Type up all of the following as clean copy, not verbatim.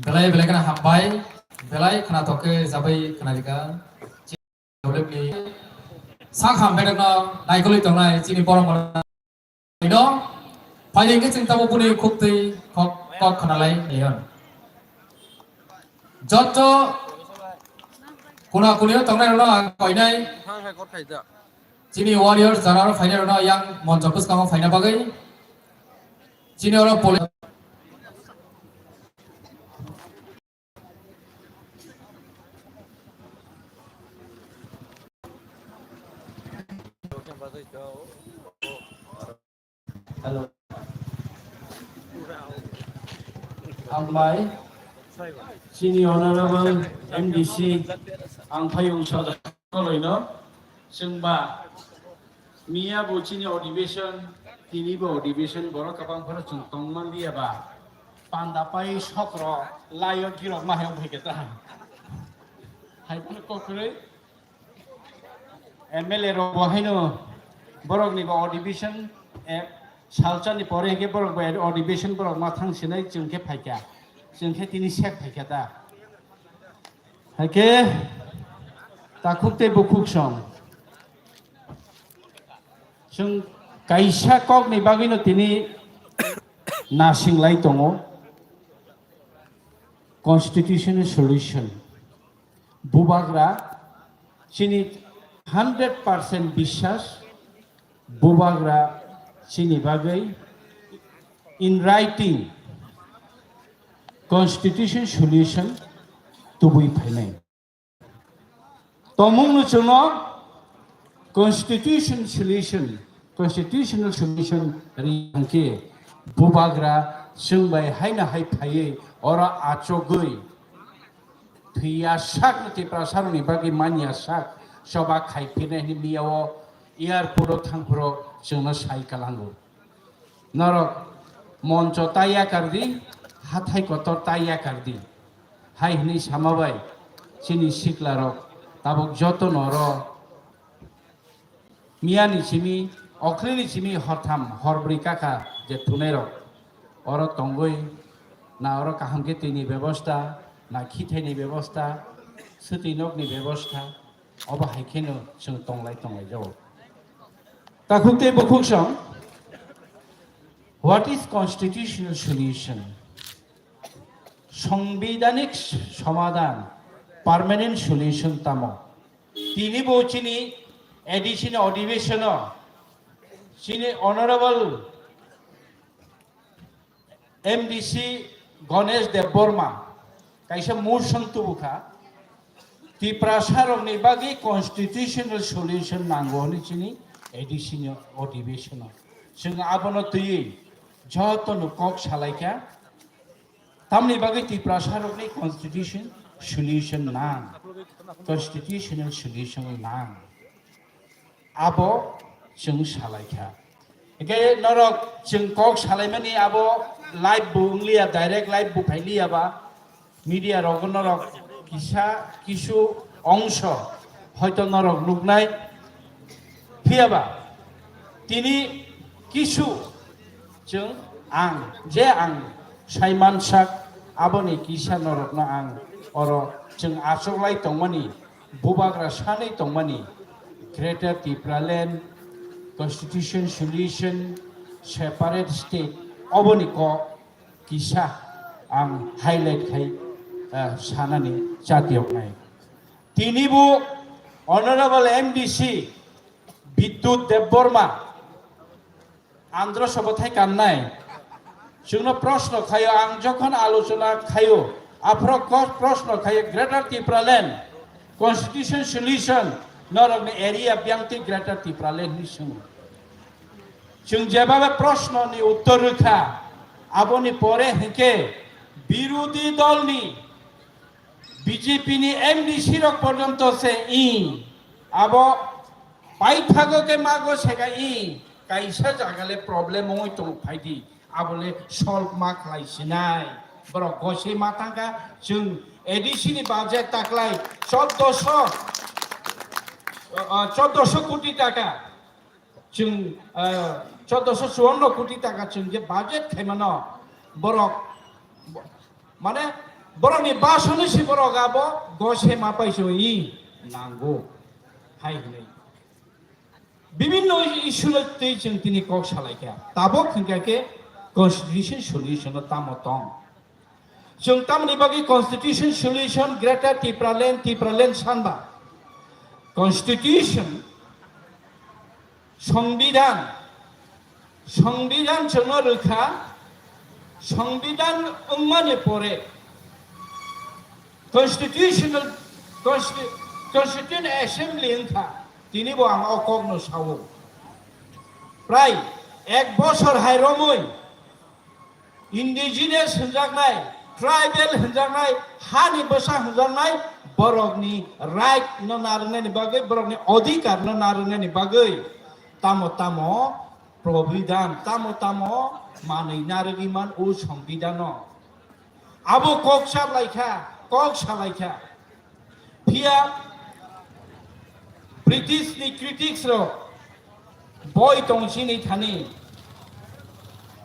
belai belai kena habai belai kena toke zabai kena jika boleh beli sang ham bedak na naik kali tong nai cini borong borong itu paling ke cinta mau punya kukti kok kena lain nian jojo kuna kuliah tong nai na koi nai cini warriors jarar final na yang monjopus kamu final bagai cini orang poli Hello. Ambai, Senior Honorable MDC, Ang Payung Sada Koloino, Sungba, Mia Bocini Division, Tinibo Division, Borokapang Percung, Tongman Diaba, Pandapai Sokro, Lion Giro Maham Hiketa. Hyper Kokure, MLA Robohino, Borok Nibo Division, Salcani pore ke borok bayar audition borok matang sinai jengke paika jengke tini sek paika ta hake takukte bukuk song jeng kaisa kok ni bagino tini nasing lai tongo constitutional solution bubagra sini 100% বিশ্বাস bubagra Sini bagai in writing constitution solution tubui phainai tomung nu chuno constitutional solution ringke bubagra sungbai haina hai phaye ora achogoi thia sak nti prasaroni bagi manya sak soba khaipine ni miawo airport thangpro जोंनो साइकालांगो नरक मंचो ताया करदी हाथाय Qatar ताया करदी हाय हनी सामाबाय सिनि सिखलारक ताबक जतो नर मियानि सिमी अखलिनि सिमी हरथाम हरब्रै काका जे थुनेरक अर तंगय ना अर काहामके तिनि व्यवस्था ना खिथायनि व्यवस्था सुतिनकनि व्यवस्था अब हायखेनो जों तंलाय जाव Takukte bukuksong, what is constitutional solution? Sangbidanik samadhan, permanent solution tamo. Tini bochini edition ଅଧିବେଶନ, sini honorable MDC Ganesh Deborma, kaisa motion tubuka, ti prasarok ni bagi constitutional solution nango ni sini. Edition अधिवेशन जों आबनो तुई जतनो कक सालायका तामनि बागै ति प्रसारकनि constitution solution ना constitutional solution ना आबो जों सालायका एके नरक जों कक सालायमानि आबो लाइव बुंलिया डाइरेक्ट लाइव बुफाइलियाबा मीडिया रग नरक किसु अंश हयतो नरक नुगनाय Piaba, tini kisu, jeng ang, je ang, saiman sak, aboni kisa norok na ang, oro jeng asok lai tongmani, bubagra sanai tongmani, Greater Tipraland, Constitution Solution, Separate State, aboni ko kisa ang highlight kai sanani jatiok nai. Tini bu Honorable MDC Biddut Deborma Andhra Sabothay kannai जोंनो प्रश्न खायो आं जखन आलोचना खायो आफ्रो प्रश्न खायो ग्रेटर तिप्रालैंड कन्स्टिट्यूशन सल्यूशन नरकनि एरिया ब्यांति ग्रेटर तिप्रालैंड नि सोंग जों जेबाबे प्रश्ननि उत्तर रखा आबोनि परे हेके बिरोधी दलनि बीजेपी नि एमडीसी रक पर्यंत से इ आबो पाइथागो के मागो सेगा इ काइसा जागाले प्रॉब्लम होय तो फाइदि आबोले सल्व मा खालायसिनाय बर गसे मातांगा जों एडिसिनि बाजेट ताकलाय 1400 कोटी टाका जों 1454 कोटी टाका जों जे बाजेट खायमानो बर माने boroni basoni si borogabo gose mapai so I nango hai nei bibinno issue tei jeng tini kok salaika tabo khingake constitution solution tamotong jeng tamni bagi constitution solution greater tipralen sanba constitution সংবিধান জন্য রক্ষা সংবিধান উন্মানে পরে constitution assembly ওংখা তিনি বো আং অকগ্ন Sao প্রায় 1 বছর হাইরমই ইন্ডিজিনাস হনজাকনাই ট্রাইবেল হনজাকনাই হানি বসা হনজাকনাই বরকনি রাইট ন নারনানি বাগৈ বরকনি অধিকার ন নারনানি বাগৈ তামো প্রবিধান তামো মাनै নারগিমান ও সংবিধান আবো কক সালাইখা ফিয়া British ni critics ro boy tongchini thani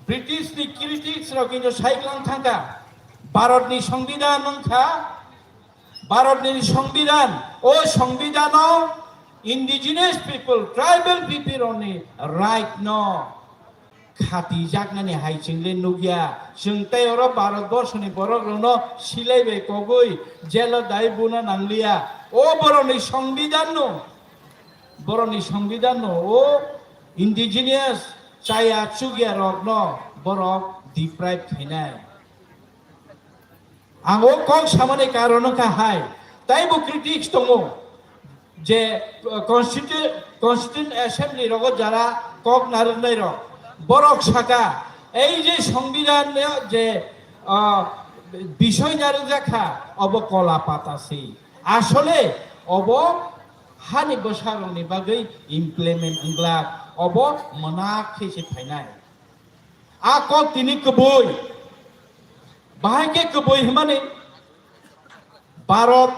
British ni critics ro কিন্তু সাইক্লাং থাকা ভারতনি সংবিধান নংখা ভারতনি সংবিধান ও সংবিধান Indigenous people, tribal people only right now. Khati jaknani hai chingle nugya. Sungtai oro Bharat borsoni borok rono silai be kogoi jelo dai buna nanglia. O boroni সংবিধান no o Indigenous chaya chugya rok no borok deprive khinai. Ango kong samane karono ka hai. Tai bo critics tongo. যে constitution assembly রগ যারা cock নারনাই rock বরক শাখা এই যে সংবিধান যে বিষয় নারু দেখা অব কলা পাতাছি আসলে অব হানি বসারনি বাগৈ ইমপ্লিমেন্ট ইংলাক অব মনা খেসে ফাইনাই আ কক তিনি কবই বাহাইকে কবই মানে ভারত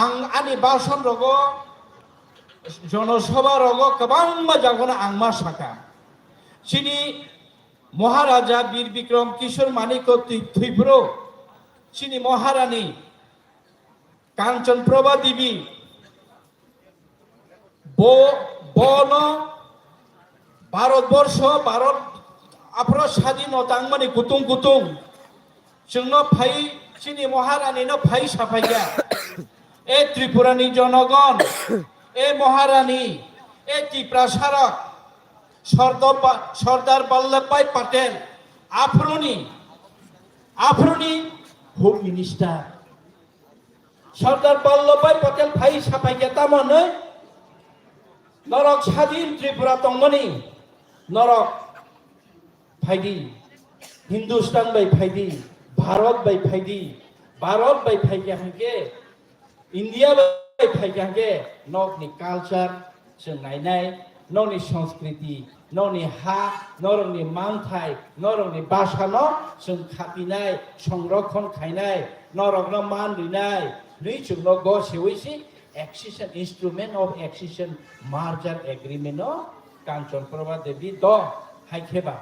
आं आनि बासन रगो जनसभा रगो गोबां जागोना आं मा साका सिनि महाराजा वीर विक्रम किशोर मानिक थैफ्रो सिनि महारानी कांचन प्रभा देवी बनो भारतवर्ष भारत आफ्रो स्वाधीनता माने गुतुं जोंनो फाइ सिनि महारानी नो फाइ साफाइया ए त्रिपुरानी जनगण ए महारानी ए त्रिपुरा सारक सरदार वल्लभ भाई पटेल आफ्रोनी होम मिनिस्टार सरदार वल्लभ भाई पटेल भाई साफाई गेता मने नरक स्वाधीन त्रिपुरा तंगमनि नरक फाइदी हिंदुस्तान बाई फाइदी भारत बाई फाइगे हंगे इंडिया बाई फाइगे नकनि कालचार जों नायनाय नकनि संस्कृति नकनि हा नरकनि मानथाय नरकनि भाषा न जों खापिनाय संरक्षण खायनाय नरकनो मान लिनाय नै जोंनो गसेवैसि accession instrument of accession merger agreement Kanchan Prabha Devi द हाइखेबा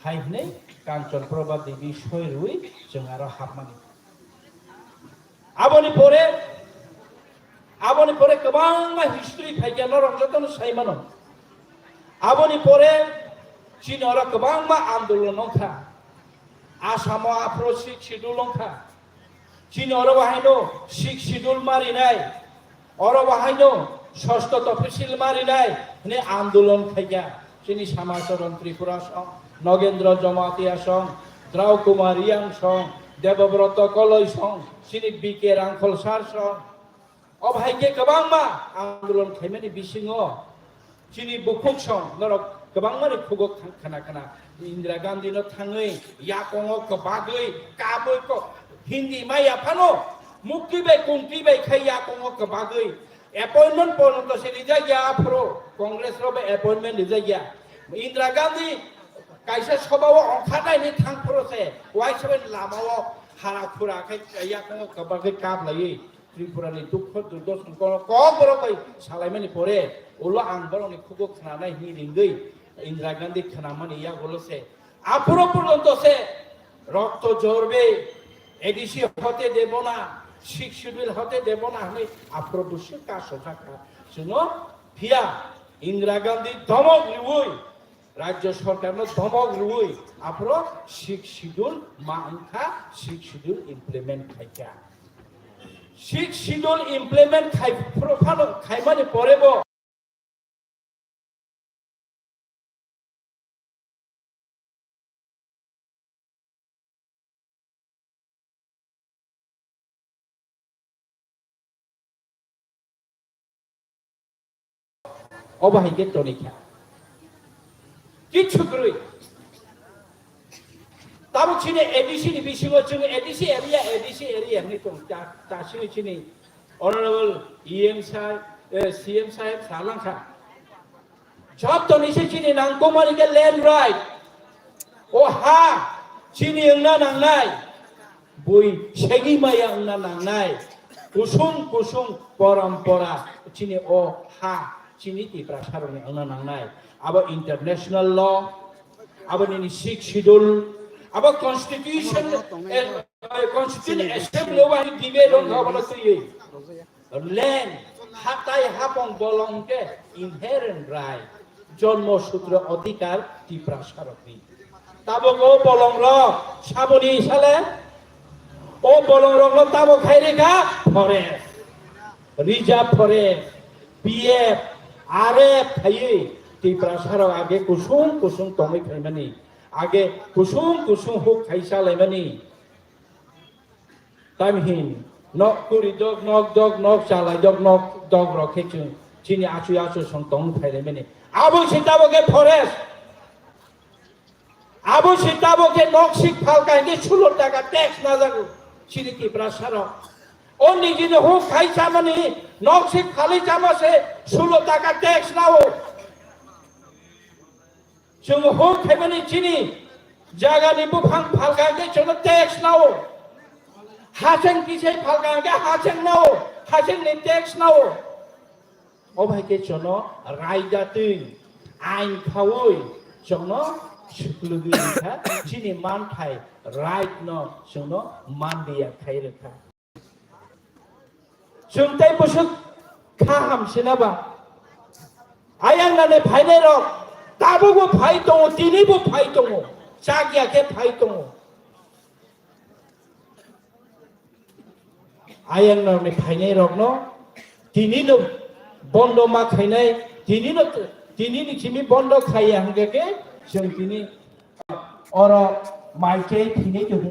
हाइने कांचन प्रभा देवी सयरुई जों आरो हाबमानि आबोनि परे गोबां हिस्ट्री फाइगानो रंजातन साइमानो आबोनि परे चीनरा गोबां आंदोलन खा आसामाव आफ्रो 6 शिड्यूल खा चीनरा बाहायनो 6 शिड्यूल मारिनाय अरो बाहायनो 6 तफसिल मारिनाय ने आंदोलन खाइगा चीनी समाचरण त्रिपुरा सं नगेंद्र जमातिया सं द्राव कुमारियां सं देवव्रत कलय सं चीनी बीके रांखलसार सं अभाइगे गोबां आंदोलन खाइमानि बिसिङो चीनी बुखुक सं नरक गोबां माने खुगक खाना इंदिरा गांधी नो थाङै याकंग कबागै काबै को हिंदी माय आफानो मुक्ति बाय कुंती बाय खाय याकंग कबागै अपॉइंटमेंट पनतो से लिजाया आफ्रो कांग्रेस रो अपॉइंटमेंट लिजाया इंदिरा गांधी कायसे सभाव अंखानायनि थांफ्रोसे वाइसबेन लामाव हारा खुरा खाय याकंग कबागै काब लायै त्रिपुरानि दुख दुर्दर्शन कबर बाय सालायमानि परे उलो आं बरनि खुगो खानाय हिरिंगै इंदिरा गांधी खानामानि या गलसे आफ्रो पर्यंत से रक्त जरबे এডিসি হতে দেব না, 6 শিডিউল হতে দেব না, আমি আপ্রবশ্য কাজ থাকা শুনো ভিয়া ইন্দিরা গান্ধী ধমক লুই রাজ্য সরকার ধমক লুই আপর 6 শিডিউল মাংখা 6 শিডিউল ইমপ্লিমেন্ট খাইকা 6 শিডিউল ইমপ্লিমেন্ট খাই প্রফানো খাইমানে পরেব অবাহিকে টনিকা কিছু করি তাবো চিনে এডিসি নি বিসিং চিনে এডিসি এরিয়া নি তো তাসিনি চিনি অনারেবল সিএম সাহেব সালাংখা জব তো নিছে চিনি নাংগমানিকে ল্যান্ড রাইট ও হা চিনি ওংনা নাংনাই বই সেগি মায়া ওংনা নাংনাই কুসুম পরম্পরা চিনি ও হা চিনি তিপ্রা সারনে ওংনা নাংনাই আবার ইন্টারন্যাশনাল ল আবার নিনি 6 শিডিউল আবার কনস্টিটিউশন অ্যাসেম্বলি ওয়ানি দিবে রং হবনা তুই ল্যান্ড হাতাই হাপং বলংকে ইনহেরেন্ট রাইট জন্মসূত্র অধিকার তিপ্রা সারনি তাবো গো বলং র সাবনি সালে ও বলং র তাবো খাইরেখা forest reserve forest PF RF থাইয়ে তিপ্রা সার আগে কুসুম তमै খাইমানি আগে কুসুম হুক খাইসা লাইমানি তামহিন নক কুরি দগ নক চালাই নক দগ রখে চিনি আচু সং তং খাইলাইমানি আবু সিতাবকে ফরেস্ট আবু সিতাবকে নক শিক ফালকাইনি 16 টাকা ট্যাক্স না জাগো চিনি তিপ্রা সার ও নিজে হুক খাইসা মানি নক শিক ফালি জামাসে 16 টাকা ট্যাক্স নাও जों हो खेबनि चिनि जागानि बुफां फालगांगे जों टैक्स नाओ हाचें किसे फालगांगे हाचें नाओ हाचें नि टैक्स नाओ ओ भाई के जोनो रायजाति आइन खावै जोनो सुखलुगि था चिनि मानथाय राइट न जोनो मानदिया खाइरखा जों ताइ बसु खाहाम सिनाबा आयांगाने फाइने रक ताबोबो फाइ दङ दिनैबो फाइ दङ जागियाके फाइ दङ आयांनावनि फाइनाय रगनो दिनैनो बन्द मा खाइनाय दिनैनि चिमि बन्द खाइ हांगेके जों दिनै अर माइके फिनै दङ